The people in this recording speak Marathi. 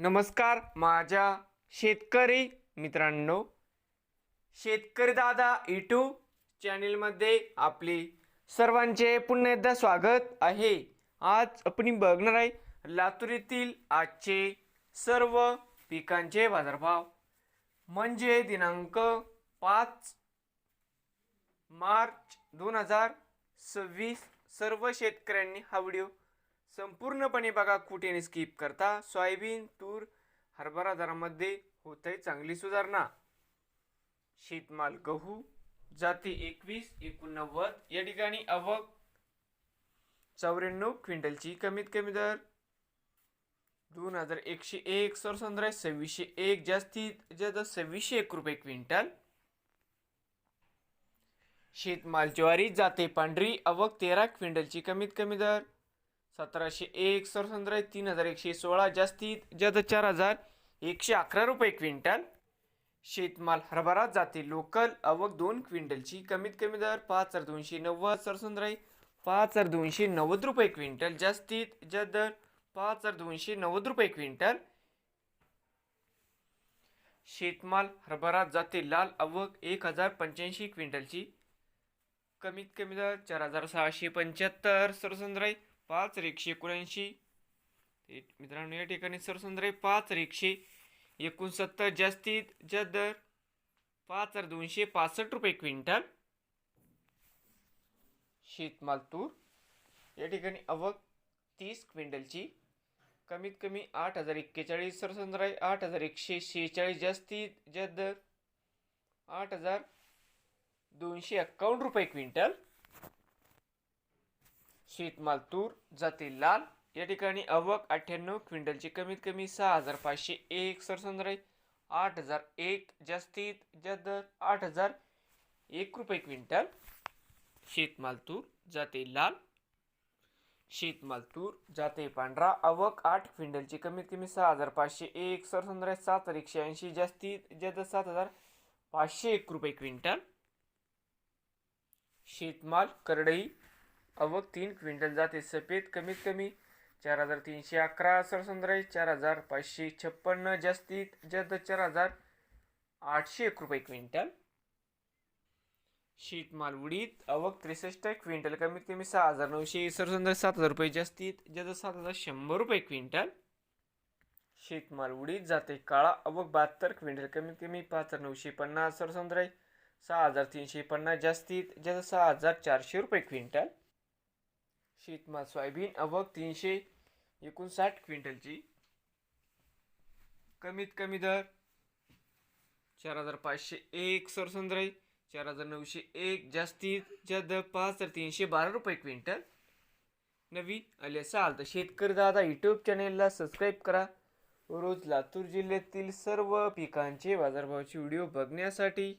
नमस्कार माझ्या शेतकरी मित्रांनो, शेतकरी दादा यूट्यूब चॅनलमध्ये आपले सर्वांचे पुन्हा एकदा स्वागत आहे। आज आपण बघणार आहे लातूर येथील आजचे सर्व पिकांचे बाजारभाव, म्हणजे दिनांक 5 मार्च 2026। सर्व शेतकऱ्यांनी हा व्हिडिओ संपूर्णपणे बघा, कुठे स्किप करता। सोयाबीन, तूर, हरभरा दरामध्ये होते चांगली सुधारणा। शेतमाल गहू जाती 21-89 या ठिकाणी आवक 94 क्विंटलची, कमीत कमी दर 2101, सरसंद्राय 2601, जास्तीत जास्त 2601 रुपये क्विंटल। शेतमाल ज्वारी जाते पांढरी, आवक 13 क्विंटलची, कमीत कमी दर 1701, सरसंद्राय 3116, जास्तीत जास्त 4111 रुपये क्विंटल। शेतमाल हरभरा जाते लोकल, आवक 2 क्विंटलची, कमीत कमी दर 5290, सरसंद्राई 5290 रुपये क्विंटल, जास्तीत जास्त दर 5290 रुपये क्विंटल। शेतमाल हरभरा जाते लाल, आवक 1085 क्विंटलची, कमीत कमी दर 4675, सरसंद्राई 5179। मित्रांनो, या ठिकाणी सरसंद्राई 5169, जास्तीत जास्त दर 5265 रुपये क्विंटल। शेतमाल तूर या ठिकाणी आवक 30 क्विंटलची, कमीत कमी 8041, सरसंद्राई 8146, जास्तीत जास्त दर 8251 रुपये क्विंटल। शेतमाल तूर जाते लाल या ठिकाणी आवक 98 क्विंटलची, कमीत कमी 6501, सरसंद्राई 8001, जास्तीत जास्त दर 8001 रुपये क्विंटल। शेतमाल तूर जाते लाल। शेतमाल तूर जाते पांढरा, आवक 8 क्विंटलची, कमीत कमी 6501, सरसंद्राई 7180, जास्तीत जास्त 7501 रुपये क्विंटल। शेतमाल करडई, आवक 3 क्विंटल जाते सफेद, कमीत कमी 4311, सरसंद्राई 4556, जास्तीत जास्त 4801 रुपये क्विंटल। शेतमाल उडीद, आवक 63 क्विंटल, कमीत कमी 6900, सरसंद्राई 7000 रुपये, जास्तीत जास्त 7100 रुपये क्विंटल। शेतमाल उडीद जाते काळा, आवक 72 क्विंटल, कमीत कमी 5950, सरसंद्राई 6350, जास्तीत जास्त 6400 रुपये क्विंटल। शेतमाल सोयाबीन, आवक 359 क्विंटलची, कमीत कमी दर 4501, सरसंद्राई 4901, जास्तीत जास्त दर 5312 रुपये क्विंटल। नवीन आले असाल तर शेतकरी दादा यूट्यूब चॅनेलला सबस्क्राईब करा, रोज लातूर जिल्ह्यातील सर्व पिकांचे बाजारभावाचे व्हिडिओ बघण्यासाठी।